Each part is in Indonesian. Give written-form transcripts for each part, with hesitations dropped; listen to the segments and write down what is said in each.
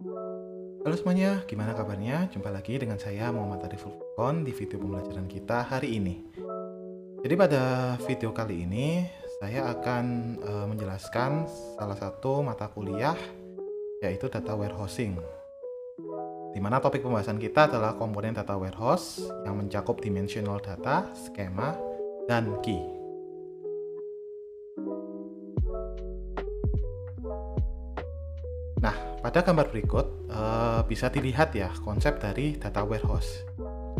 Halo semuanya, gimana kabarnya? Jumpa lagi dengan saya Muhammad Ariful Furqon di video pembelajaran kita hari ini. Jadi pada video kali ini saya akan menjelaskan salah satu mata kuliah yaitu data warehousing. Di mana topik pembahasan kita adalah komponen data warehouse yang mencakup dimensional data, skema, dan key. Nah, pada gambar berikut bisa dilihat ya konsep dari data warehouse.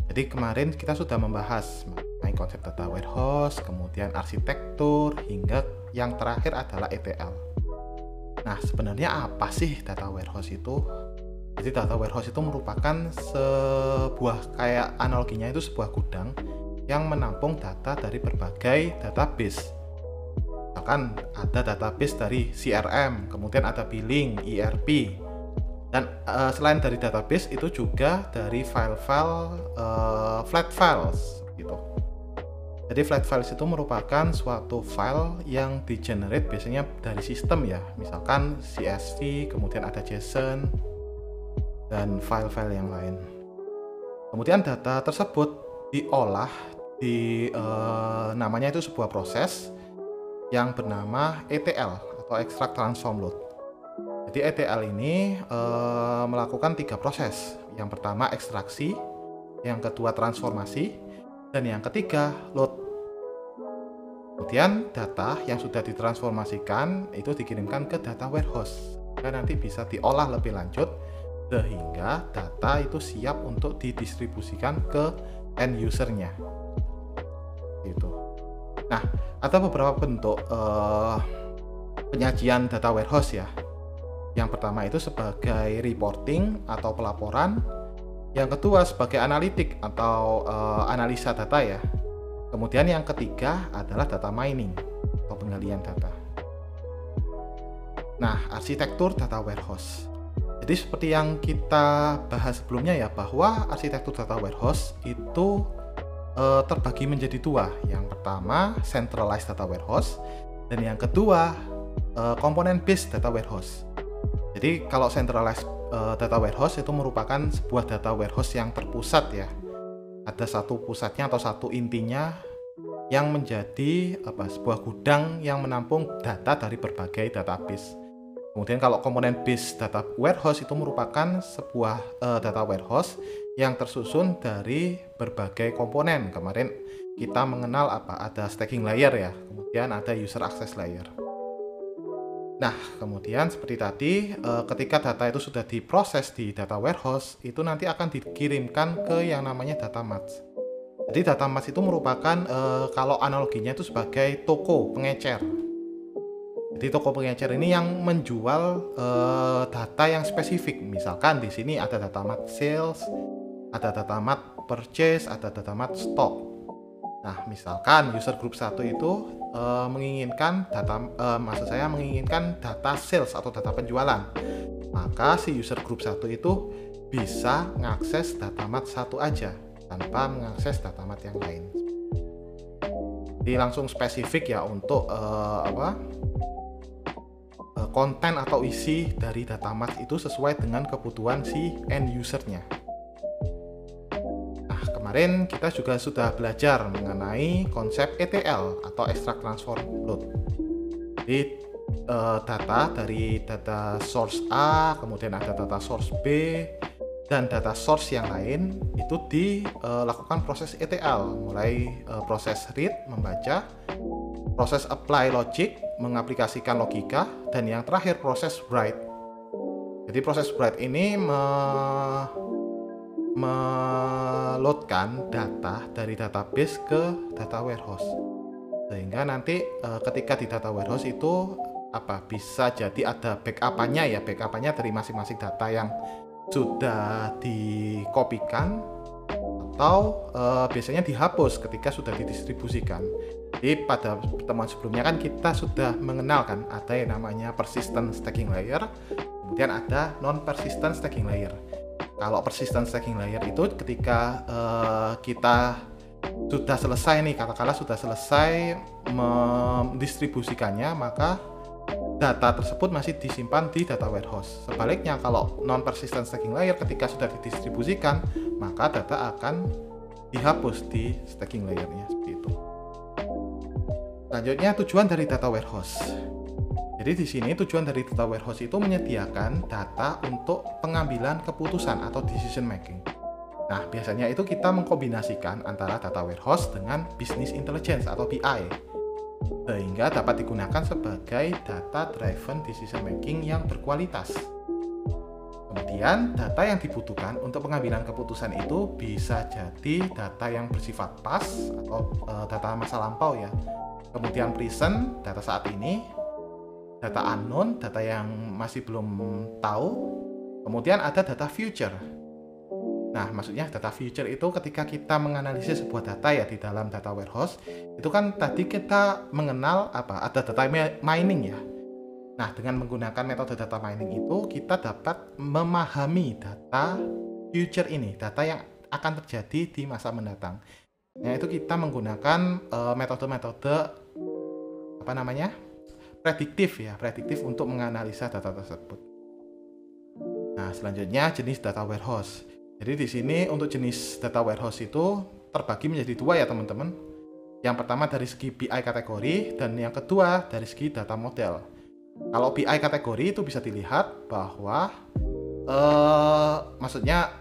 Jadi kemarin kita sudah membahas mengenai konsep data warehouse, kemudian arsitektur, hingga yang terakhir adalah ETL. Nah, sebenarnya apa sih data warehouse itu? Jadi data warehouse itu merupakan sebuah, kayak analoginya itu sebuah gudang yang menampung data dari berbagai database. Misalkan ada database dari CRM, kemudian ada billing, ERP, dan selain dari database itu juga dari file-file, flat files gitu. Jadi flat files itu merupakan suatu file yang di-generate biasanya dari sistem ya, misalkan CSV, kemudian ada JSON, dan file-file yang lain. Kemudian data tersebut diolah di namanya itu sebuah proses yang bernama ETL atau Extract Transform Load. Jadi ETL ini melakukan 3 proses. Yang pertama ekstraksi, yang kedua transformasi, dan yang ketiga load. Kemudian data yang sudah ditransformasikan itu dikirimkan ke data warehouse dan nanti bisa diolah lebih lanjut sehingga data itu siap untuk didistribusikan ke end usernya. Gitu. Nah, ada beberapa bentuk penyajian data warehouse ya. Yang pertama itu sebagai reporting atau pelaporan. Yang kedua sebagai analitik atau analisa data ya. Kemudian yang ketiga adalah data mining atau penggalian data. Nah, arsitektur data warehouse. Jadi seperti yang kita bahas sebelumnya ya, bahwa arsitektur data warehouse itu terbagi menjadi 2. Yang pertama centralized data warehouse dan yang kedua component based data warehouse. Jadi kalau centralized data warehouse itu merupakan sebuah data warehouse yang terpusat ya. Ada satu pusatnya atau satu intinya yang menjadi sebuah gudang yang menampung data dari berbagai database. Kemudian kalau component based data warehouse itu merupakan sebuah data warehouse yang tersusun dari berbagai komponen. Kemarin kita mengenal ada staging layer ya, kemudian ada user access layer. Nah, kemudian seperti tadi, ketika data itu sudah diproses di data warehouse, itu nanti akan dikirimkan ke yang namanya data mart. Jadi data mart itu merupakan kalau analoginya itu sebagai toko pengecer. Jadi toko pengecer ini yang menjual data yang spesifik. Misalkan di sini ada data mart sales, ada data mart purchase, ada data mart stock. Nah, misalkan user group 1 itu menginginkan data sales atau data penjualan. Maka si user group 1 itu bisa mengakses data mart 1 aja tanpa mengakses data mart yang lain. Jadi langsung spesifik ya untuk konten atau isi dari data mart itu sesuai dengan kebutuhan si end usernya. Nah, kemarin kita juga sudah belajar mengenai konsep ETL atau Extract Transform Load. Jadi data dari data source A, kemudian ada data source B, dan data source yang lain itu dilakukan proses ETL, mulai proses read, membaca, proses apply logic, mengaplikasikan logika, dan yang terakhir proses write. Jadi proses write ini meloadkan data dari database ke data warehouse. Sehingga nanti ketika di data warehouse itu bisa jadi ada backup-nya ya, backup-nya dari masing-masing data yang sudah dikopikan atau biasanya dihapus ketika sudah didistribusikan. Jadi pada pertemuan sebelumnya kan kita sudah mengenal kan ada yang namanya persistent stacking layer, kemudian ada non persistent stacking layer. Kalau persistent stacking layer itu ketika kita sudah selesai nih, katakanlah sudah selesai mendistribusikannya, maka data tersebut masih disimpan di data warehouse. Sebaliknya, kalau non-persistent staging layer ketika sudah didistribusikan, maka data akan dihapus di staging layernya, seperti itu. Selanjutnya, tujuan dari data warehouse. Jadi di sini tujuan dari data warehouse itu menyediakan data untuk pengambilan keputusan atau decision making. Nah, biasanya itu kita mengkombinasikan antara data warehouse dengan business intelligence atau BI, sehingga dapat digunakan sebagai data driven decision making yang berkualitas. Kemudian, data yang dibutuhkan untuk pengambilan keputusan itu bisa jadi data yang bersifat past atau data masa lampau ya. Kemudian present, data saat ini, data unknown, data yang masih belum tahu. Kemudian ada data future. Nah, maksudnya data future itu ketika kita menganalisis sebuah data ya di dalam data warehouse, itu kan tadi kita mengenal ada data mining ya. Nah, dengan menggunakan metode data mining itu kita dapat memahami data future ini, data yang akan terjadi di masa mendatang. Nah, itu kita menggunakan metode-metode prediktif untuk menganalisa data tersebut. Nah, selanjutnya jenis data warehouse. Jadi di sini untuk jenis data warehouse itu terbagi menjadi dua ya teman-teman. Yang pertama dari segi BI kategori dan yang kedua dari segi data model. Kalau BI kategori itu bisa dilihat bahwa maksudnya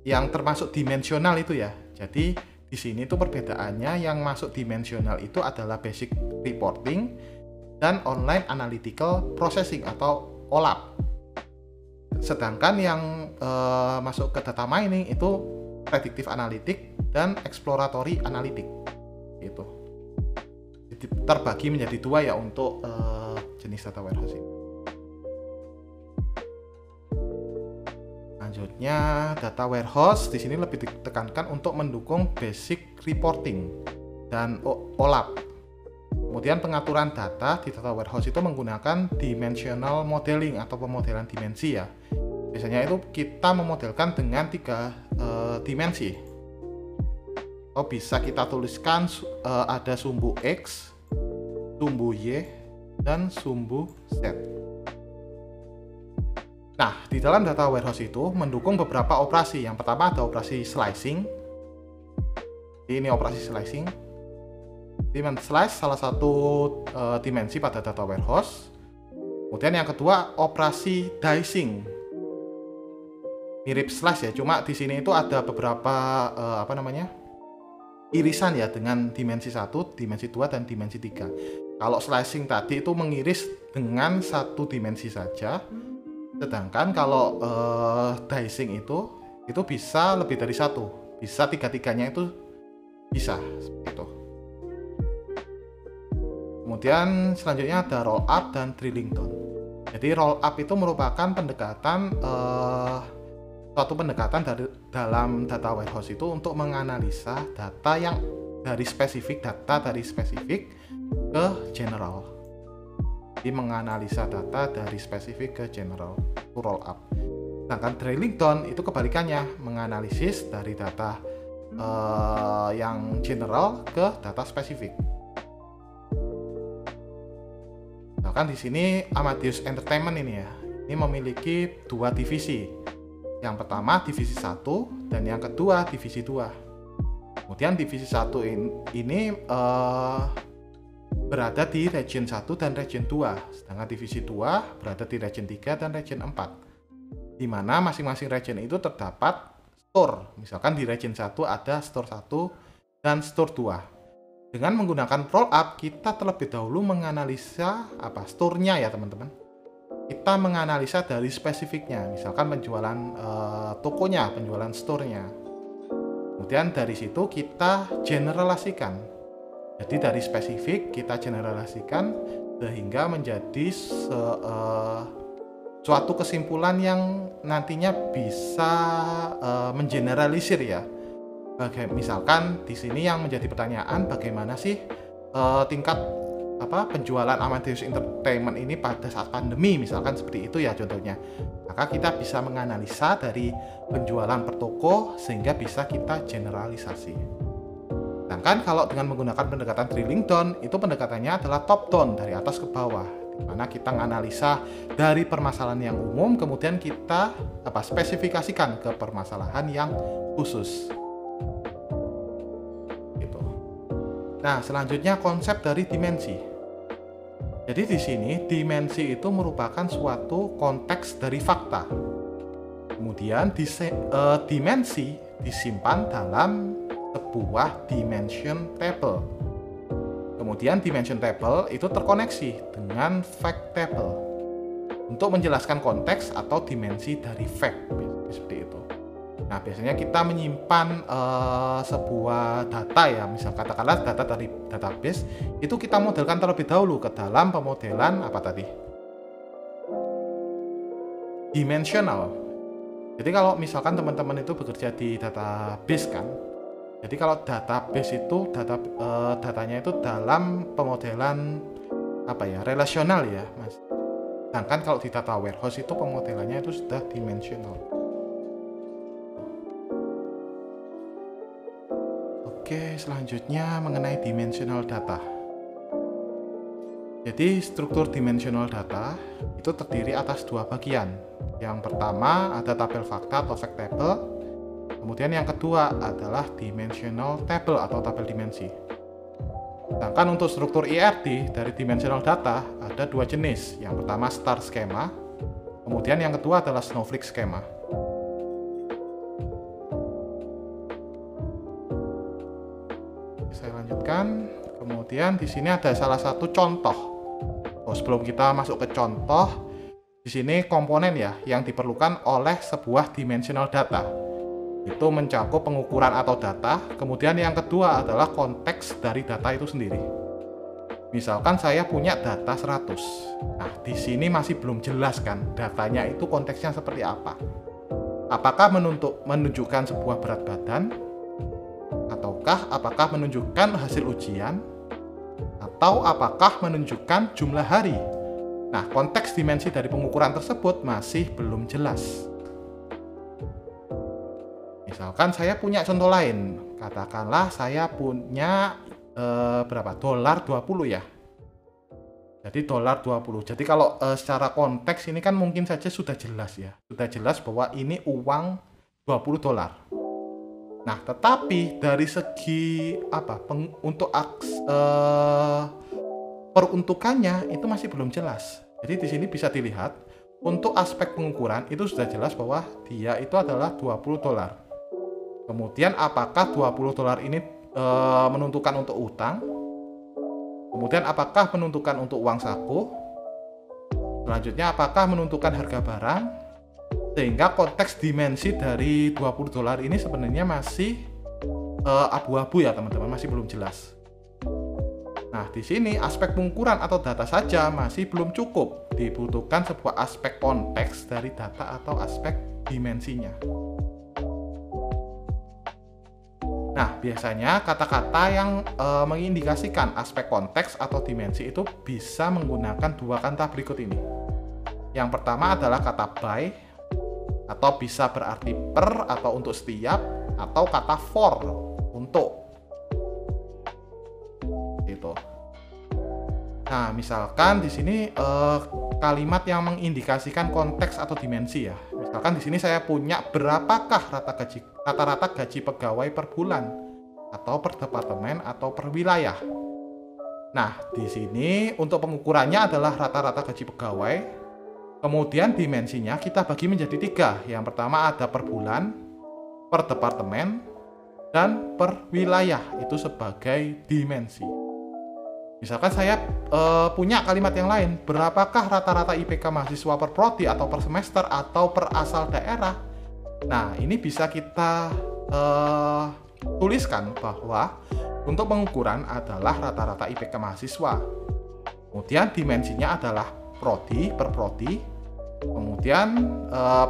yang termasuk dimensional itu ya. Jadi di sini tuh perbedaannya yang masuk dimensional itu adalah basic reporting dan online analytical processing atau OLAP. Sedangkan yang masuk ke data mining itu predictive analytic dan exploratory analytic. Itu. Jadi terbagi menjadi dua ya untuk jenis data warehouse ini. Selanjutnya data warehouse di sini lebih ditekankan untuk mendukung basic reporting dan OLAP. Kemudian pengaturan data di data warehouse itu menggunakan dimensional modeling atau pemodelan dimensi ya. Biasanya itu kita memodelkan dengan 3 dimensi. Atau bisa kita tuliskan ada sumbu X, sumbu Y, dan sumbu Z. Nah, di dalam data warehouse itu mendukung beberapa operasi. Yang pertama ada operasi slicing. Ini operasi slicing. Men-slice salah satu dimensi pada data warehouse. Kemudian yang kedua operasi dicing. Mirip slice ya, cuma di sini itu ada beberapa irisan ya dengan dimensi 1, dimensi 2 dan dimensi 3. Kalau slicing tadi itu mengiris dengan 1 dimensi saja. Sedangkan kalau dicing itu bisa lebih dari 1. Bisa 3-3-nya itu bisa seperti itu. Kemudian selanjutnya ada roll up dan drilling down. Jadi roll up itu merupakan suatu pendekatan dalam data warehouse itu untuk menganalisa data yang dari spesifik ke general. Jadi menganalisa data dari spesifik ke general itu roll up. Sedangkan drilling down itu kebalikannya, menganalisis dari data yang general ke data spesifik. Bahkan di sini Amadeus Entertainment ini ya, ini memiliki 2 divisi. Yang pertama divisi 1 dan yang kedua divisi 2. Kemudian divisi 1 ini berada di region 1 dan region 2, sedangkan divisi 2 berada di region 3 dan region 4. Di mana masing-masing region itu terdapat store. Misalkan di region 1 ada store 1 dan store 2. Dengan menggunakan roll up, kita terlebih dahulu menganalisa store-nya ya teman-teman. Kita menganalisa dari spesifiknya, misalkan penjualan tokonya, penjualan store-nya. Kemudian dari situ kita generalisasikan. Jadi dari spesifik kita generalisasikan sehingga menjadi suatu kesimpulan yang nantinya bisa mengeneralisir ya. Misalkan di sini yang menjadi pertanyaan, bagaimana sih tingkat penjualan Amadeus Entertainment ini pada saat pandemi, misalkan seperti itu ya contohnya. Maka kita bisa menganalisa dari penjualan per toko sehingga bisa kita generalisasi. Sedangkan kalau dengan menggunakan pendekatan drilling down, itu pendekatannya adalah top down, dari atas ke bawah. Dimana kita menganalisa dari permasalahan yang umum, kemudian kita spesifikasikan ke permasalahan yang khusus. Gitu. Nah, selanjutnya konsep dari dimensi. Jadi di sini dimensi itu merupakan suatu konteks dari fakta. Kemudian dimensi disimpan dalam sebuah dimension table. Kemudian dimension table itu terkoneksi dengan fact table untuk menjelaskan konteks atau dimensi dari fact, seperti itu. Nah, biasanya kita menyimpan sebuah data ya, misal katakanlah data dari database, itu kita modelkan terlebih dahulu ke dalam pemodelan dimensional. Jadi kalau misalkan teman-teman itu bekerja di database kan, jadi kalau database itu datanya itu dalam pemodelan relasional ya, Mas. Sedangkan kalau di data warehouse itu pemodelannya itu sudah dimensional. Oke, selanjutnya mengenai dimensional data. Jadi struktur dimensional data itu terdiri atas dua bagian. Yang pertama ada tabel fakta atau fact table. Kemudian yang kedua adalah dimensional table atau tabel dimensi. Sedangkan untuk struktur IRD dari dimensional data ada dua jenis. Yang pertama star schema, kemudian yang kedua adalah snowflake schema. Saya lanjutkan. Kemudian di sini ada salah satu contoh. Sebelum kita masuk ke contoh, di sini komponen ya yang diperlukan oleh sebuah dimensional data. Itu mencakup pengukuran atau data, kemudian yang kedua adalah konteks dari data itu sendiri. Misalkan saya punya data 100. Nah, di sini masih belum jelas kan datanya itu konteksnya seperti apa. Apakah menunjukkan sebuah berat badan, ataukah apakah menunjukkan hasil ujian, atau apakah menunjukkan jumlah hari. Nah, konteks dimensi dari pengukuran tersebut masih belum jelas. Misalkan saya punya contoh lain, katakanlah saya punya $20 ya. Jadi $20. Jadi kalau secara konteks ini kan mungkin saja sudah jelas ya. Sudah jelas bahwa ini uang $20. Nah, tetapi dari segi untuk peruntukannya itu masih belum jelas. Jadi di sini bisa dilihat untuk aspek pengukuran itu sudah jelas bahwa dia itu adalah $20. Kemudian apakah $20 ini menentukan untuk utang? Kemudian apakah menentukan untuk uang saku? Selanjutnya apakah menentukan harga barang? Sehingga konteks dimensi dari $20 ini sebenarnya masih abu-abu ya teman-teman, masih belum jelas. Nah, di sini aspek pengukuran atau data saja masih belum cukup. Dibutuhkan sebuah aspek konteks dari data atau aspek dimensinya. Nah, biasanya kata-kata yang mengindikasikan aspek konteks atau dimensi itu bisa menggunakan dua kata berikut ini. Yang pertama adalah kata by, atau bisa berarti per atau untuk setiap, atau kata for, untuk. Gitu. Nah, misalkan di sini kalimat yang mengindikasikan konteks atau dimensi ya. Misalkan di sini saya punya berapakah rata-rata gaji pegawai per bulan atau per departemen atau per wilayah. Nah, di sini untuk pengukurannya adalah rata-rata gaji pegawai. Kemudian dimensinya kita bagi menjadi 3. Yang pertama ada per bulan, per departemen, dan per wilayah. Itu sebagai dimensi. Misalkan saya punya kalimat yang lain, berapakah rata-rata IPK mahasiswa per prodi atau per semester atau per asal daerah? Nah, ini bisa kita tuliskan bahwa untuk pengukuran adalah rata-rata IPK mahasiswa. Kemudian dimensinya adalah prodi per prodi, kemudian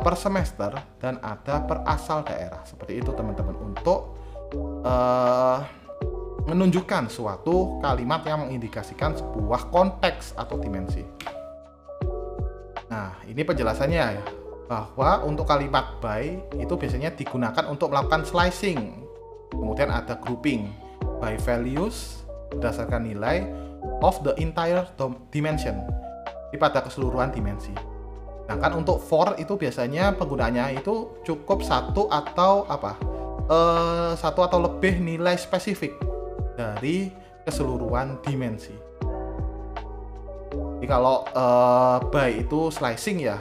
per semester, dan ada per asal daerah. Seperti itu teman-teman, untuk menunjukkan suatu kalimat yang mengindikasikan sebuah konteks atau dimensi. Nah, ini penjelasannya ya, bahwa untuk kalimat by itu biasanya digunakan untuk melakukan slicing. Kemudian ada grouping by values berdasarkan nilai of the entire dimension. pada keseluruhan dimensi. Sedangkan untuk for itu biasanya penggunaannya itu cukup satu atau lebih nilai spesifik dari keseluruhan dimensi. Jadi kalau by itu slicing ya,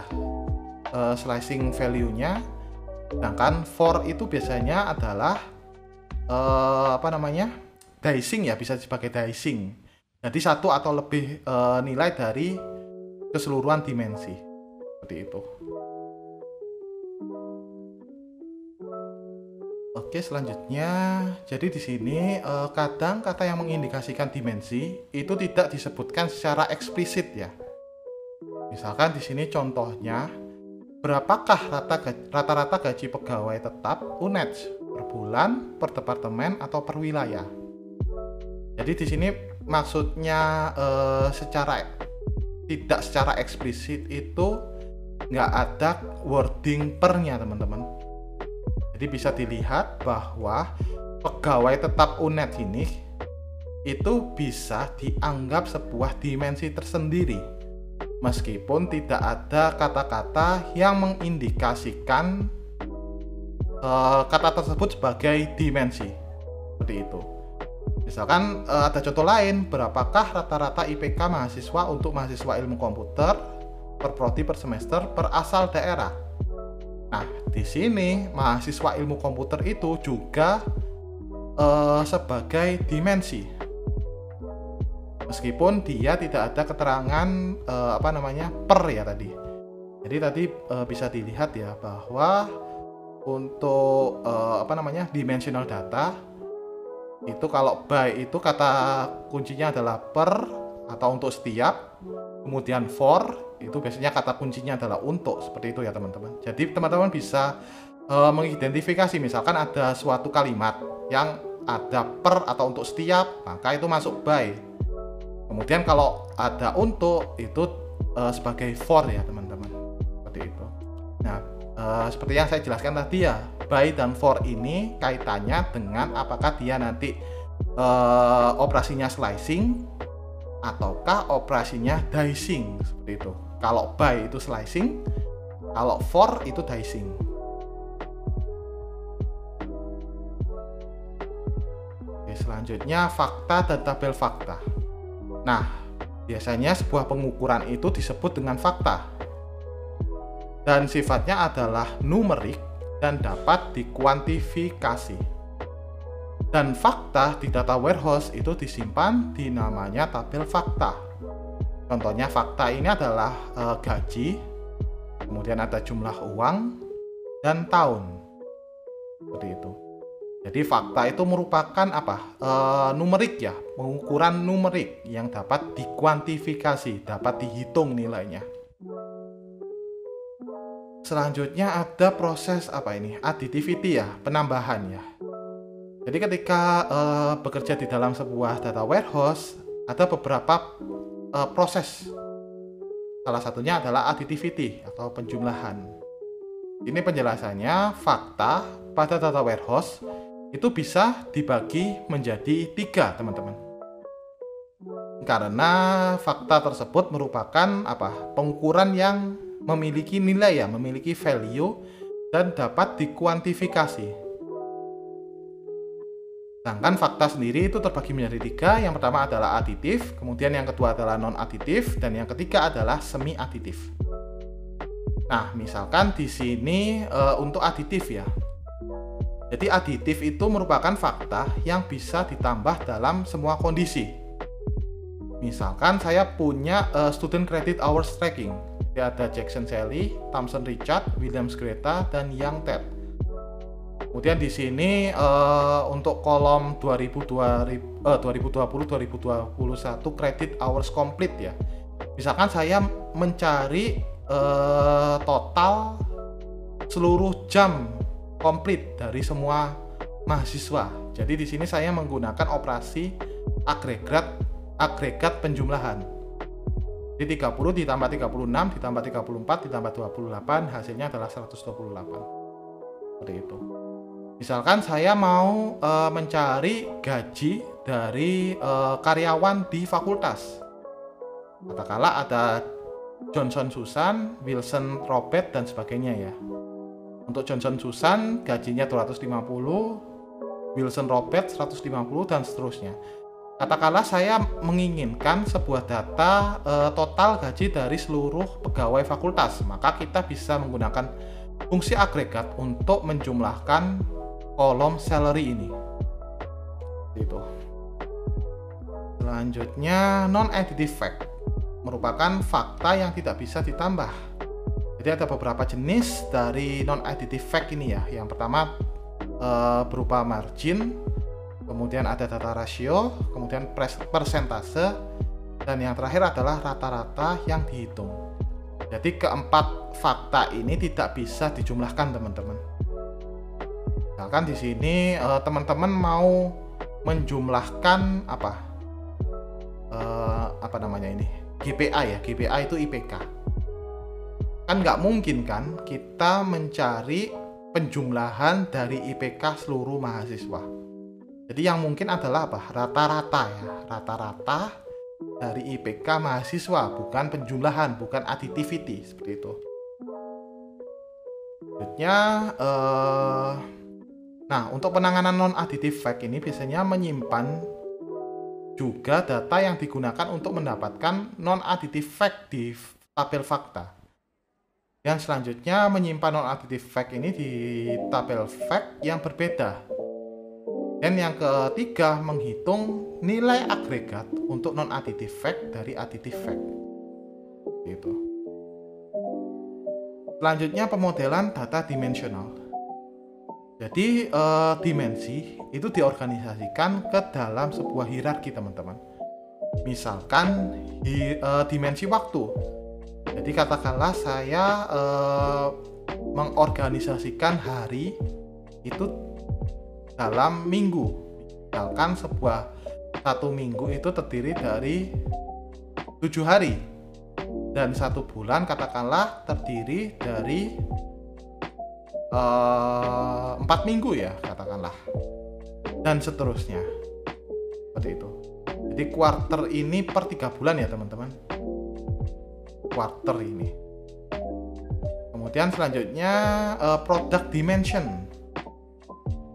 slicing value-nya, sedangkan for itu biasanya adalah dicing ya, bisa sebagai dicing. Jadi satu atau lebih nilai dari keseluruhan dimensi. Seperti itu. Oke, selanjutnya, jadi di sini kadang kata yang mengindikasikan dimensi itu tidak disebutkan secara eksplisit ya. Misalkan di sini contohnya, berapakah rata-rata gaji pegawai tetap UNED per bulan, per departemen atau per wilayah? Jadi di sini maksudnya tidak secara eksplisit itu nggak ada wording pernya teman-teman. Jadi bisa dilihat bahwa pegawai tetap UNED ini itu bisa dianggap sebuah dimensi tersendiri meskipun tidak ada kata-kata yang mengindikasikan kata tersebut sebagai dimensi. Seperti itu. Misalkan ada contoh lain, berapakah rata-rata IPK mahasiswa untuk mahasiswa ilmu komputer per prodi per semester per asal daerah? Nah, di sini mahasiswa ilmu komputer itu juga sebagai dimensi. Meskipun dia tidak ada keterangan per ya tadi. Jadi tadi bisa dilihat ya bahwa untuk dimensional data itu kalau by itu kata kuncinya adalah per atau untuk setiap, kemudian for itu biasanya kata kuncinya adalah untuk, seperti itu ya teman-teman. Jadi teman-teman bisa mengidentifikasi misalkan ada suatu kalimat yang ada per atau untuk setiap, maka itu masuk by. Kemudian kalau ada untuk itu sebagai for ya teman-teman, seperti itu. Nah, seperti yang saya jelaskan tadi ya, by dan for ini kaitannya dengan apakah dia nanti operasinya slicing ataukah operasinya dicing, seperti itu. Kalau by itu slicing, kalau for itu dicing. Oke, selanjutnya fakta dan tabel fakta. Nah, biasanya sebuah pengukuran itu disebut dengan fakta dan sifatnya adalah numerik dan dapat dikuantifikasi. Dan fakta di data warehouse itu disimpan di namanya tabel fakta. Contohnya fakta ini adalah gaji, kemudian ada jumlah uang dan tahun. Seperti itu. Jadi fakta itu merupakan numerik ya, pengukuran numerik yang dapat dikuantifikasi, dapat dihitung nilainya. Selanjutnya ada proses additivity ya, penambahan ya. Jadi ketika bekerja di dalam sebuah data warehouse ada beberapa proses. Salah satunya adalah additivity atau penjumlahan. Ini penjelasannya, fakta pada data warehouse itu bisa dibagi menjadi 3 teman-teman. Karena fakta tersebut merupakan pengukuran yang memiliki nilai ya, memiliki value dan dapat dikuantifikasi. Sedangkan fakta sendiri itu terbagi menjadi 3. Yang pertama adalah aditif, kemudian yang kedua adalah non-aditif, dan yang ketiga adalah semi-aditif. Nah, misalkan di sini untuk aditif ya. Jadi aditif itu merupakan fakta yang bisa ditambah dalam semua kondisi. Misalkan saya punya student credit hours tracking. Jadi ada Jackson Sally, Thompson Richard, Williams Greta, dan Young Ted. Kemudian di sini untuk kolom 2020-2021 credit hours complete ya. Misalkan saya mencari total seluruh jam komplit dari semua mahasiswa. Jadi di sini saya menggunakan operasi agregat penjumlahan. Di 30 ditambah 36 ditambah 34 ditambah 28 hasilnya adalah 128. Seperti itu. Misalkan saya mau mencari gaji dari karyawan di fakultas. Katakanlah ada Johnson Susan, Wilson Robert, dan sebagainya ya. Untuk Johnson Susan gajinya 250, Wilson Robert 150, dan seterusnya. Katakanlah saya menginginkan sebuah data total gaji dari seluruh pegawai fakultas, maka kita bisa menggunakan fungsi agregat untuk menjumlahkan kolom salary ini. Itu. Selanjutnya, non-additive fact merupakan fakta yang tidak bisa ditambah. Jadi ada beberapa jenis dari non-additive fact ini ya. Yang pertama berupa margin, kemudian ada data rasio, kemudian persentase, dan yang terakhir adalah rata-rata yang dihitung. Jadi keempat fakta ini tidak bisa dijumlahkan, teman-teman. Misalkan di sini teman-teman mau menjumlahkan apa namanya ini, GPA ya, GPA itu IPK. Kan nggak mungkin kan kita mencari penjumlahan dari IPK seluruh mahasiswa. Jadi yang mungkin adalah rata-rata ya, rata-rata dari IPK mahasiswa, bukan penjumlahan, bukan additivity seperti itu. Selanjutnya, nah untuk penanganan non-additive fact ini biasanya menyimpan juga data yang digunakan untuk mendapatkan non-additive fact di tabel fakta. Yang selanjutnya menyimpan non-additive fact ini di tabel fact yang berbeda. Dan yang ketiga menghitung nilai agregat untuk non-additive fact dari additive fact. Gitu. Selanjutnya pemodelan data dimensional. Jadi dimensi itu diorganisasikan ke dalam sebuah hierarki, teman-teman. Misalkan dimensi waktu. Jadi katakanlah saya mengorganisasikan hari itu dalam minggu. Misalkan satu minggu itu terdiri dari 7 hari. Dan satu bulan katakanlah terdiri dari 4 minggu ya katakanlah, dan seterusnya seperti itu. Jadi quarter ini per 3 bulan ya teman-teman, quarter ini. Kemudian selanjutnya product dimension.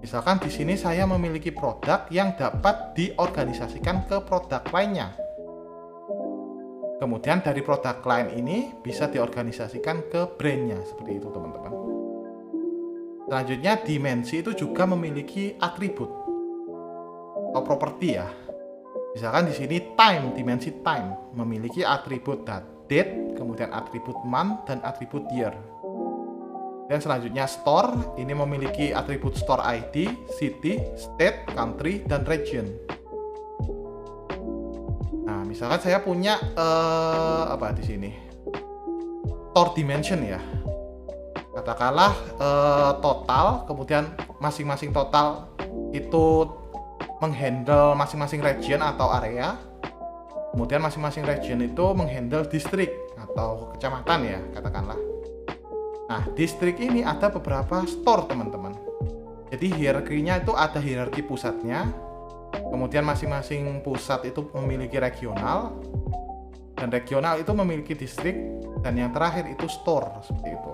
Misalkan di sini saya memiliki produk yang dapat diorganisasikan ke produk lainnya. Kemudian dari produk lain ini bisa diorganisasikan ke brandnya, seperti itu teman-teman. Selanjutnya dimensi itu juga memiliki atribut atau properti ya. Misalkan di sini time, dimensi time memiliki atribut date, kemudian atribut month dan atribut year. Dan selanjutnya store ini memiliki atribut store ID, city, state, country dan region. Nah, misalkan saya punya di sini store dimension ya. Katakanlah total, kemudian masing-masing total itu menghandle masing-masing region atau area. Kemudian masing-masing region itu menghandle distrik atau kecamatan ya, katakanlah. Nah, distrik ini ada beberapa store, teman-teman. Jadi hierarkinya itu ada hierarki pusatnya. Kemudian masing-masing pusat itu memiliki regional, dan regional itu memiliki distrik, dan yang terakhir itu store, seperti itu.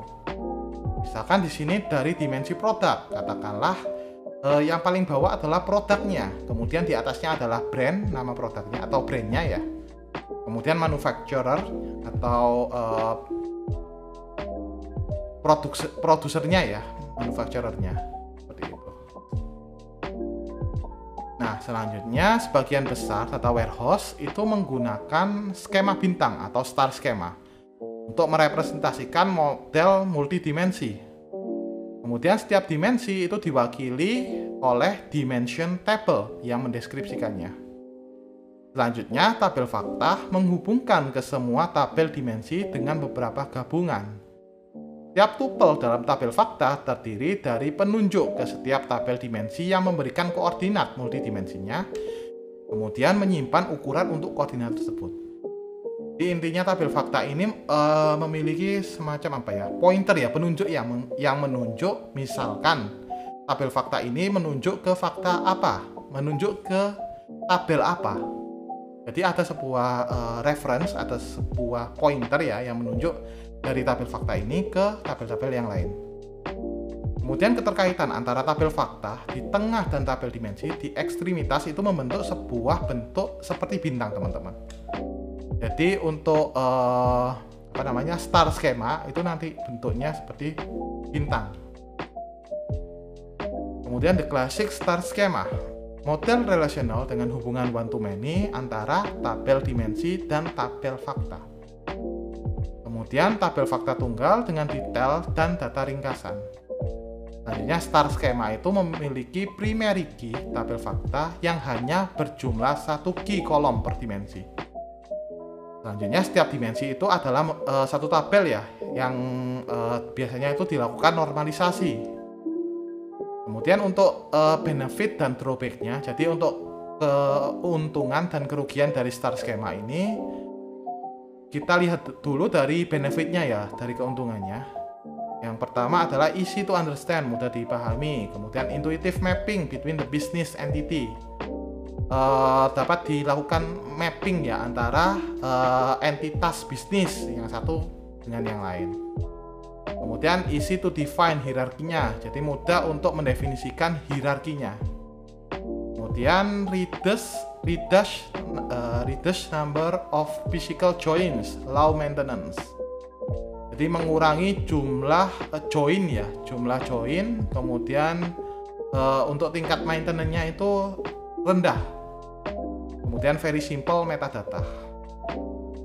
Misalkan di sini dari dimensi produk, katakanlah yang paling bawah adalah produknya, kemudian di atasnya adalah brand, nama produknya atau brandnya ya. Kemudian manufacturer atau produsernya ya, manufacturernya, seperti itu. Nah, selanjutnya sebagian besar data warehouse itu menggunakan skema bintang atau star schema untuk merepresentasikan model multidimensi. Kemudian setiap dimensi itu diwakili oleh dimension table yang mendeskripsikannya. Selanjutnya, tabel fakta menghubungkan ke semua tabel dimensi dengan beberapa gabungan. Setiap tupel dalam tabel fakta terdiri dari penunjuk ke setiap tabel dimensi yang memberikan koordinat multidimensinya, kemudian menyimpan ukuran untuk koordinat tersebut. Di intinya tabel fakta ini memiliki semacam pointer ya, penunjuk yang menunjuk, misalkan tabel fakta ini menunjuk ke fakta apa, menunjuk ke tabel apa. Jadi ada sebuah reference, ada sebuah pointer ya yang menunjuk dari tabel fakta ini ke tabel-tabel yang lain. Kemudian keterkaitan antara tabel fakta di tengah dan tabel dimensi di ekstremitas itu membentuk sebuah bentuk seperti bintang, teman-teman. Jadi untuk star schema itu nanti bentuknya seperti bintang. Kemudian the classic star schema, model relasional dengan hubungan one to many antara tabel dimensi dan tabel fakta. Kemudian tabel fakta tunggal dengan detail dan data ringkasan. Selanjutnya star schema itu memiliki primary key tabel fakta yang hanya berjumlah 1 key kolom per dimensi. Selanjutnya setiap dimensi itu adalah satu tabel ya, yang biasanya itu dilakukan normalisasi. Kemudian untuk benefit dan drawback-nya, jadi untuk keuntungan dan kerugian dari star schema ini, kita lihat dulu dari benefit-nya ya, dari keuntungannya. Yang pertama adalah easy to understand, mudah dipahami. Kemudian intuitive mapping between the business entity. Dapat dilakukan mapping ya antara entitas bisnis yang satu dengan yang lain. Kemudian easy to define hierarkinya, jadi mudah untuk mendefinisikan hierarkinya. Kemudian reduce number of physical joins, low maintenance. Jadi mengurangi jumlah join ya, jumlah join. Kemudian untuk tingkat maintenance-nya itu rendah. Kemudian very simple metadata.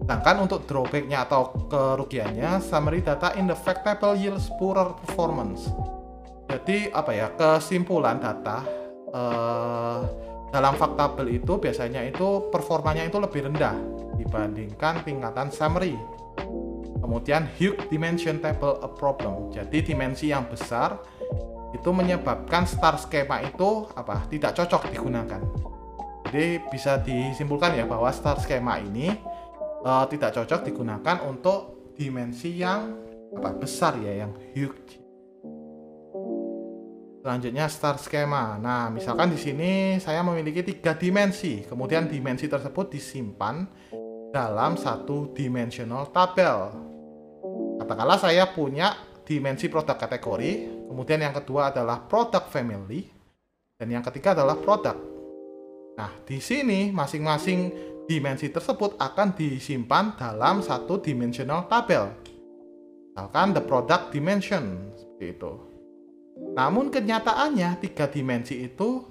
Sedangkan untuk drawback-nya atau kerugiannya, summary data in the fact table yields poorer performance. Jadi kesimpulan data dalam fact table itu biasanya itu performanya itu lebih rendah dibandingkan tingkatan summary. Kemudian huge dimension table a problem. Jadi dimensi yang besar itu menyebabkan star schema itu tidak cocok digunakan. Jadi bisa disimpulkan ya bahwa star schema ini tidak cocok digunakan untuk dimensi yang besar ya, yang huge. Selanjutnya star schema. Nah, misalkan di sini saya memiliki 3 dimensi, kemudian dimensi tersebut disimpan dalam satu dimensional tabel. Katakanlah saya punya dimensi produk kategori, kemudian yang kedua adalah product family, dan yang ketiga adalah produk. Nah, di sini masing-masing dimensi tersebut akan disimpan dalam satu dimensional tabel. Misalkan the product dimension, seperti itu. Namun kenyataannya 3 dimensi itu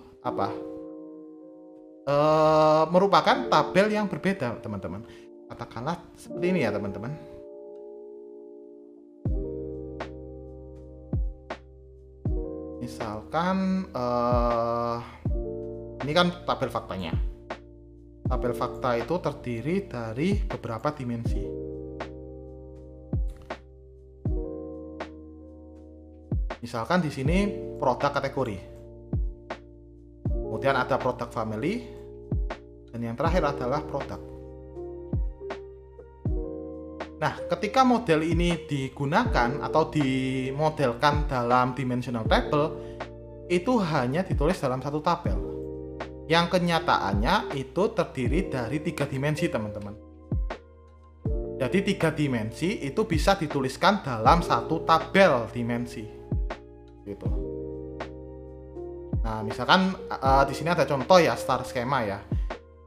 merupakan tabel yang berbeda, teman-teman. Katakanlah seperti ini ya, teman-teman. Misalkan ini kan tabel faktanya. Tabel fakta itu terdiri dari beberapa dimensi. Misalkan di sini produk kategori. Kemudian ada produk family, dan yang terakhir adalah produk. Nah, ketika model ini digunakan atau dimodelkan dalam dimensional table, itu hanya ditulis dalam satu tabel. Yang kenyataannya itu terdiri dari 3 dimensi, teman-teman. Jadi 3 dimensi itu bisa dituliskan dalam satu tabel dimensi. Gitu. Nah, misalkan di sini ada contoh ya star schema ya.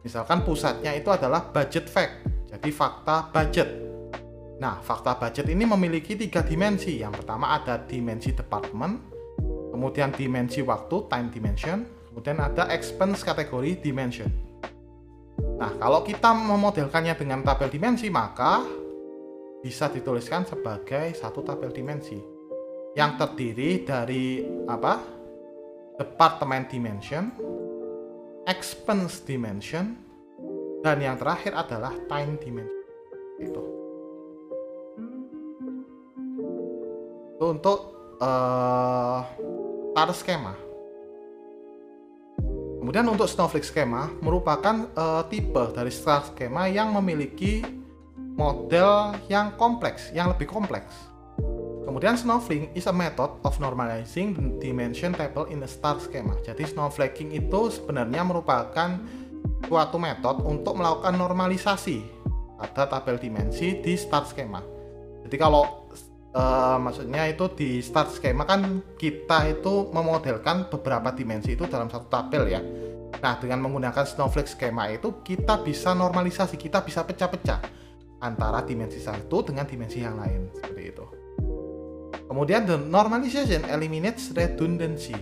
Misalkan pusatnya itu adalah budget fact. Jadi fakta budget. Nah, fakta budget ini memiliki 3 dimensi. Yang pertama ada dimensi department, kemudian dimensi waktu, time dimension, kemudian ada expense kategori dimension. Nah, kalau kita memodelkannya dengan tabel dimensi, maka bisa dituliskan sebagai satu tabel dimensi yang terdiri dari department dimension, expense dimension, dan yang terakhir adalah time dimension. Itu untuk star schema. Kemudian untuk snowflake schema merupakan tipe dari star schema yang memiliki model yang kompleks, yang lebih kompleks. Kemudian snowflake is a method of normalizing the dimension table in a star schema. Jadi snowflaking itu sebenarnya merupakan suatu metode untuk melakukan normalisasi pada tabel dimensi di start schema. Jadi kalau maksudnya itu di start schema kan kita itu memodelkan beberapa dimensi itu dalam satu tabel ya. Nah, dengan menggunakan Snowflake schema itu kita bisa normalisasi, kita bisa pecah-pecah antara dimensi satu dengan dimensi yang lain, seperti itu. Kemudian the normalization eliminates redundancy.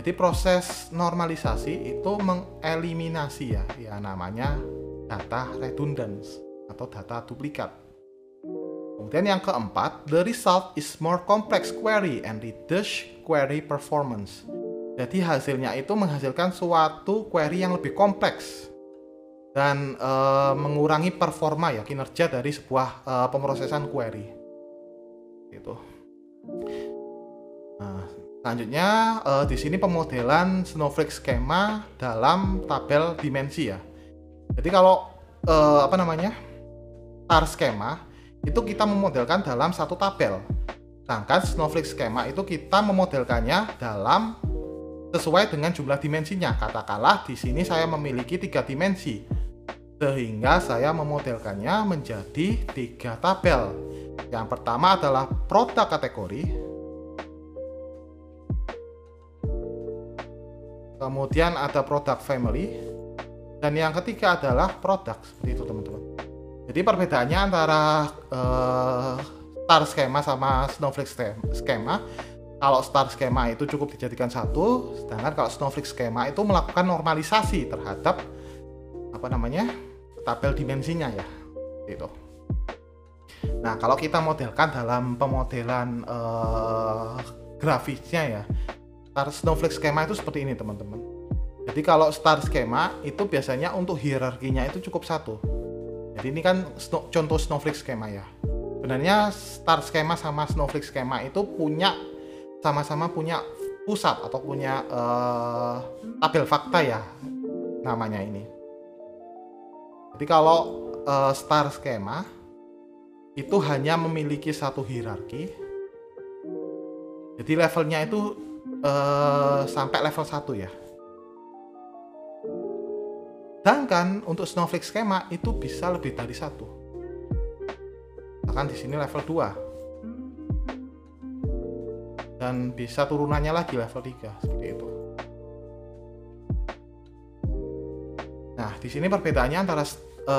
Jadi proses normalisasi itu mengeliminasi ya namanya data redundance atau data duplikat. Kemudian yang keempat, the result is more complex query and reduce query performance. Jadi hasilnya itu menghasilkan suatu query yang lebih kompleks dan mengurangi performa ya, kinerja dari sebuah pemrosesan query. Gitu. Nah, selanjutnya di sini pemodelan Snowflake schema dalam tabel dimensi ya. Jadi kalau star schema itu kita memodelkan dalam satu tabel. Sedangkan Snowflake schema itu kita memodelkannya dalam sesuai dengan jumlah dimensinya. Katakanlah di sini saya memiliki 3 dimensi. Sehingga saya memodelkannya menjadi 3 tabel. Yang pertama adalah produk kategori. Kemudian ada produk family. Dan yang ketiga adalah produk. Seperti itu teman-teman. Jadi perbedaannya antara star schema sama Snowflake schema, kalau star schema itu cukup dijadikan satu, sedangkan kalau Snowflake schema itu melakukan normalisasi terhadap tabel dimensinya ya, gitu. Nah, kalau kita modelkan dalam pemodelan grafisnya ya, Snowflake schema itu seperti ini teman-teman. Jadi kalau star schema itu biasanya untuk hierarkinya itu cukup satu. Jadi ini kan contoh Snowflake schema ya. Sebenarnya star schema sama Snowflake schema itu sama-sama punya pusat atau punya tabel fakta ya namanya ini. Jadi kalau star schema itu hanya memiliki satu hierarki. Jadi levelnya itu sampai level 1 ya. Sedangkan untuk Snowflake schema itu bisa lebih dari 1. Bahkan di sini level 2. Dan bisa turunannya lagi level 3 seperti itu. Nah, di sini perbedaannya antara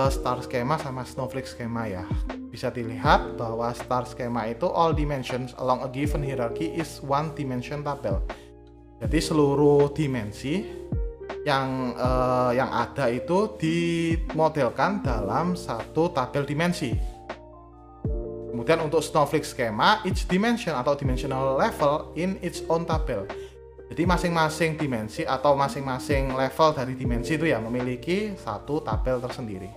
star schema sama Snowflake schema ya. Bisa dilihat bahwa star schema itu all dimensions along a given hierarchy is one dimension tabel. Jadi seluruh dimensi yang ada itu dimodelkan dalam satu tabel dimensi. Kemudian untuk Snowflake schema, each dimension atau dimensional level in its own tabel. Jadi masing-masing dimensi atau masing-masing level dari dimensi itu ya memiliki satu tabel tersendiri.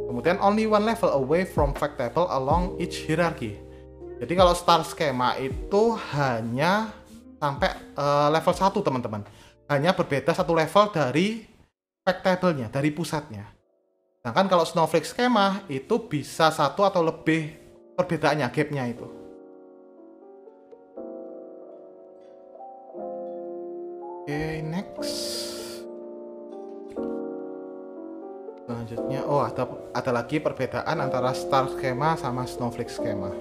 Kemudian only one level away from fact table along each hierarchy. Jadi kalau star schema itu hanya sampai level 1 teman-teman. Hanya berbeda satu level dari fact table-nya, dari pusatnya. Sedangkan kalau Snowflake schema itu bisa satu atau lebih perbedaannya, gap-nya itu. Oke, next. Selanjutnya, ada lagi perbedaan antara star schema sama Snowflake schema.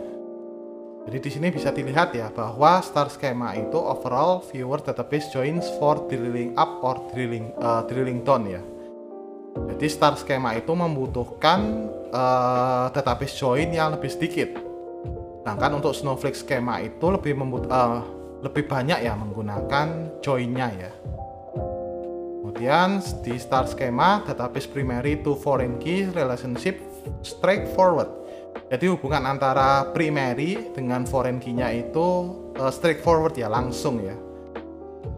Jadi di sini bisa dilihat ya bahwa star schema itu overall viewer database joins for drilling up or drilling down ya. Jadi star schema itu membutuhkan database join yang lebih sedikit. Sedangkan untuk Snowflake schema itu lebih banyak ya menggunakan join-nya ya. Kemudian di star schema database primary to foreign key relationship straightforward. Jadi hubungan antara primary dengan foreign key-nya itu straightforward ya, langsung ya.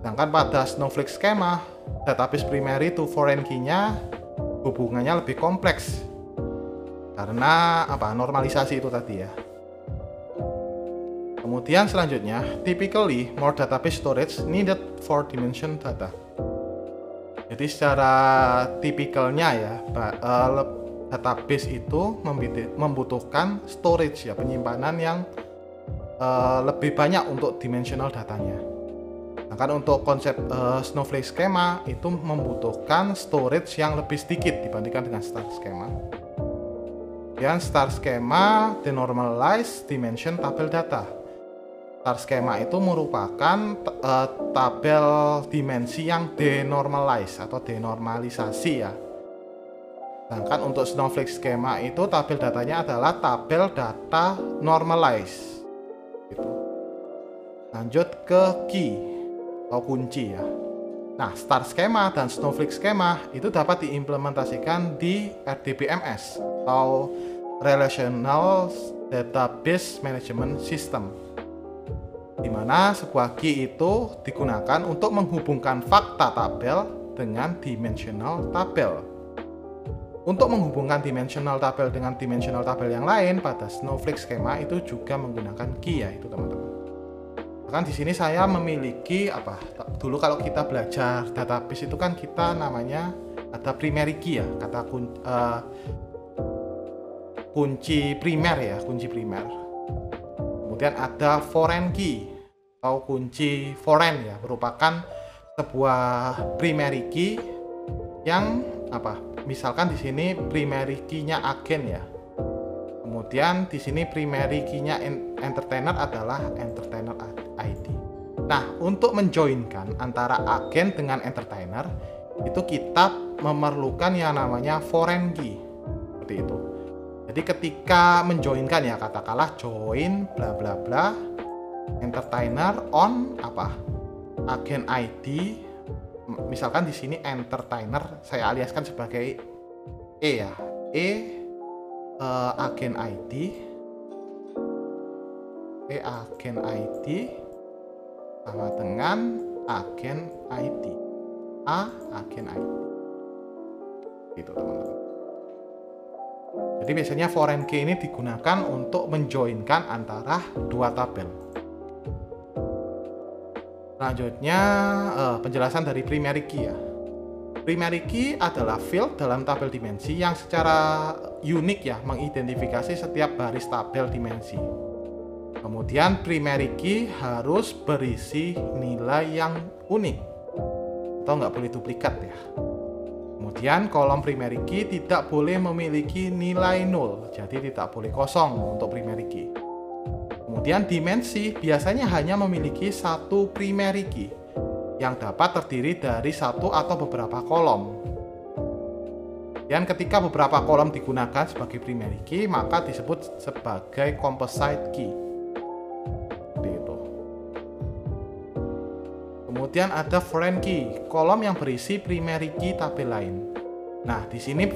Sedangkan pada Snowflake schema, database primary to foreign key-nya hubungannya lebih kompleks. Karena normalisasi itu tadi ya. Kemudian selanjutnya, typically more database storage needed for dimension data. Jadi secara tipikalnya ya, database itu membutuhkan storage ya, penyimpanan yang lebih banyak untuk dimensional datanya. Sedangkan untuk konsep Snowflake Schema itu membutuhkan storage yang lebih sedikit dibandingkan dengan Star Schema. Kemudian Star Schema denormalize dimension tabel data. Star Schema itu merupakan tabel dimensi yang denormalize atau denormalisasi ya. Sedangkan untuk Snowflake Schema itu tabel datanya adalah tabel data normalize. Gitu. Lanjut ke key atau kunci ya. Nah, Star Schema dan Snowflake Schema itu dapat diimplementasikan di RDBMS atau Relational Database Management System, di mana sebuah key itu digunakan untuk menghubungkan fakta tabel dengan dimensional tabel. Untuk menghubungkan dimensional tabel dengan dimensional tabel yang lain pada Snowflake Schema itu juga menggunakan key ya, itu teman-teman. Kan di sini saya memiliki dulu kalau kita belajar database itu kan kita namanya ada primary key ya, kata kunci primer ya, kunci primer. Kemudian ada foreign key atau kunci foreign ya, merupakan sebuah primary key yang misalkan di sini primary key-nya agen ya. Kemudian di sini primary key-nya entertainer adalah entertainer ID. Nah, untuk menjoinkan antara agen dengan entertainer itu kita memerlukan yang namanya foreign key. Seperti itu. Jadi ketika menjoinkan ya, katakanlah join bla bla bla entertainer on agen ID. Misalkan di sini entertainer saya aliaskan sebagai E ya. Agen ID sama dengan agen ID agen ID gitu teman-teman. Jadi biasanya foreign key ini digunakan untuk menjoinkan antara dua tabel. Selanjutnya penjelasan dari primary key ya. Primary key adalah field dalam tabel dimensi yang secara unik ya mengidentifikasi setiap baris tabel dimensi. Kemudian primary key harus berisi nilai yang unik atau nggak boleh duplikat ya. Kemudian kolom primary key tidak boleh memiliki nilai 0, jadi tidak boleh kosong untuk primary key. Kemudian dimensi biasanya hanya memiliki satu primary key yang dapat terdiri dari satu atau beberapa kolom. Dan ketika beberapa kolom digunakan sebagai primary key, maka disebut sebagai composite key. Seperti itu. Kemudian ada foreign key, kolom yang berisi primary key tabel lain. Nah, di sini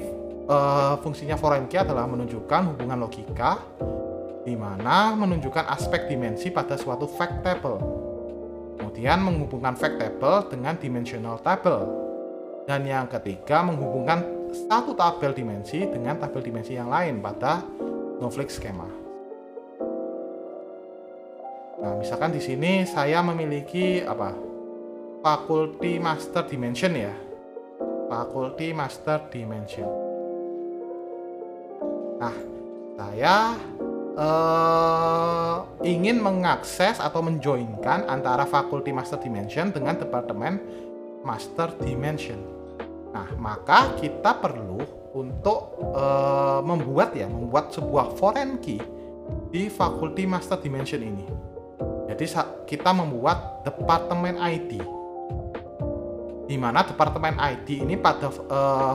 fungsinya foreign key adalah menunjukkan hubungan logika, di mana menunjukkan aspek dimensi pada suatu fact table. Kemudian menghubungkan fact table dengan dimensional table. Dan yang ketiga menghubungkan satu tabel dimensi dengan tabel dimensi yang lain pada Snowflake Schema. Nah, misalkan di sini saya memiliki faculty master dimension ya. Faculty master dimension. Nah, saya ingin mengakses atau menjoinkan antara faculty master dimension dengan departemen master dimension. Nah, maka kita perlu untuk membuat sebuah foreign key di faculty master dimension ini. Jadi kita membuat departemen ID, di mana departemen ID ini pada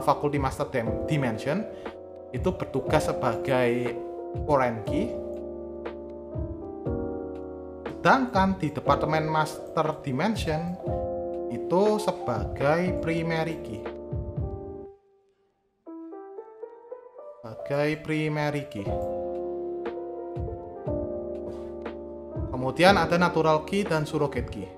faculty master dimension itu bertugas sebagai foreign key, sedangkan di departemen master dimension itu sebagai primary key. Kemudian ada natural key dan surrogate key.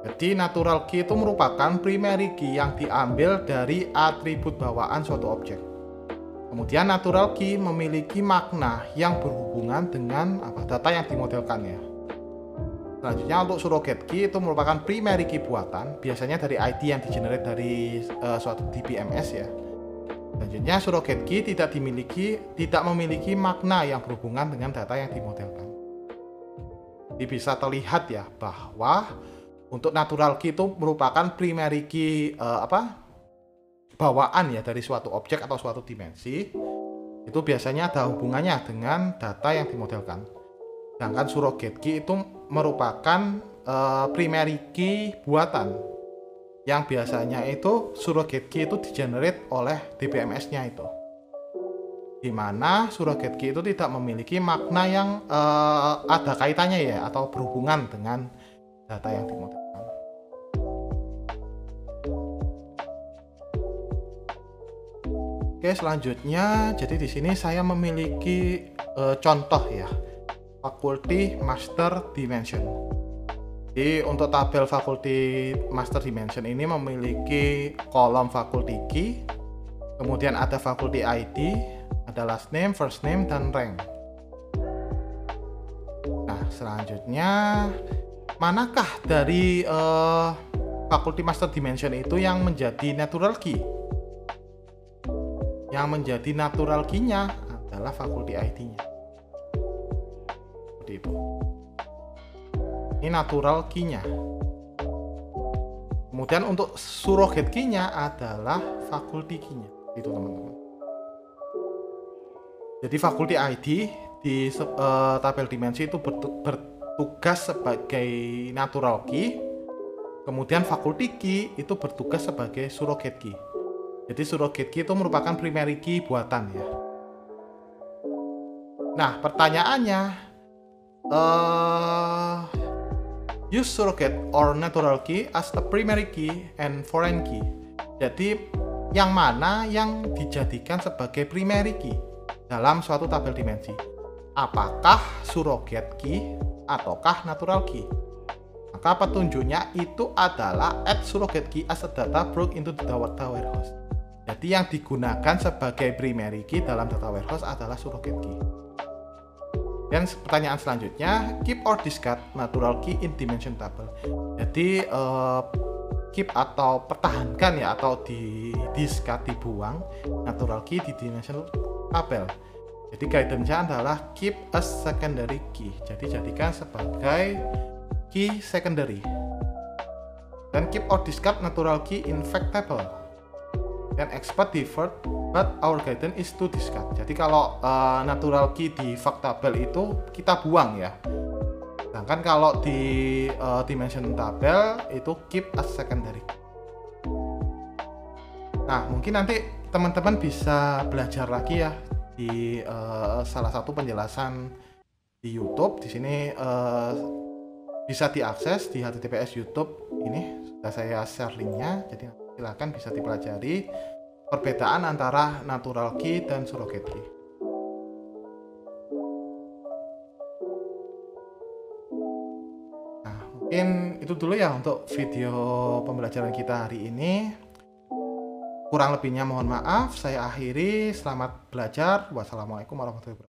Jadi natural key itu merupakan primary key yang diambil dari atribut bawaan suatu objek. Kemudian natural key memiliki makna yang berhubungan dengan data yang dimodelkan ya. Selanjutnya untuk surrogate key itu merupakan primary key buatan, biasanya dari ID yang di-generate dari suatu DBMS ya. Selanjutnya surrogate key tidak memiliki makna yang berhubungan dengan data yang dimodelkan. Jadi bisa terlihat ya bahwa Untuk natural key itu merupakan primary key bawaan ya dari suatu objek atau suatu dimensi. Itu biasanya ada hubungannya dengan data yang dimodelkan. Sedangkan surrogate key itu merupakan primary key buatan, yang biasanya itu surrogate key itu di-generate oleh DBMS-nya itu, dimana surrogate key itu tidak memiliki makna yang ada kaitannya ya atau berhubungan dengan data yang dimodelkan. Oke, selanjutnya jadi di sini saya memiliki contoh ya, faculty master dimension. Jadi untuk tabel faculty master dimension ini memiliki kolom faculty key, kemudian ada faculty ID, ada last name, first name, dan rank. Nah, selanjutnya manakah dari faculty master dimension itu yang menjadi natural key? Yang menjadi natural key-nya adalah faculty ID-nya. Seperti itu. Ini natural key-nya. Kemudian untuk surrogate key-nya adalah faculty key-nya. Itu teman-teman. Jadi faculty ID di tabel dimensi itu bertugas sebagai natural key. Kemudian faculty key itu bertugas sebagai surrogate key. Jadi surrogate key itu merupakan primary key buatan ya. Nah, pertanyaannya, use surrogate or natural key as a primary key and foreign key. Jadi yang mana yang dijadikan sebagai primary key dalam suatu tabel dimensi? Apakah surrogate key ataukah natural key? Maka petunjuknya itu adalah add surrogate key as a data brought into the data warehouse. Jadi yang digunakan sebagai primary key dalam data warehouse adalah surrogate key. Dan pertanyaan selanjutnya, keep or discard natural key in dimension table. Jadi keep atau pertahankan ya, atau discard, dibuang natural key di dimension tabel. Jadi guidance-nya adalah keep as secondary key. Jadi jadikan sebagai key secondary. Dan keep or discard natural key in fact table. Dan expert deferred, but our guidance is to discard. Jadi kalau natural key di fact table itu kita buang ya. Sedangkan kalau di dimension tabel itu keep as secondary. Nah, mungkin nanti teman-teman bisa belajar lagi ya di salah satu penjelasan di YouTube. Di sini bisa diakses di HTTPS YouTube ini, sudah saya share linknya. Jadi silakan bisa dipelajari perbedaan antara natural key dan surrogate key. Nah, mungkin itu dulu ya untuk video pembelajaran kita hari ini. Kurang lebihnya mohon maaf, saya akhiri. Selamat belajar. Wassalamualaikum warahmatullahi wabarakatuh.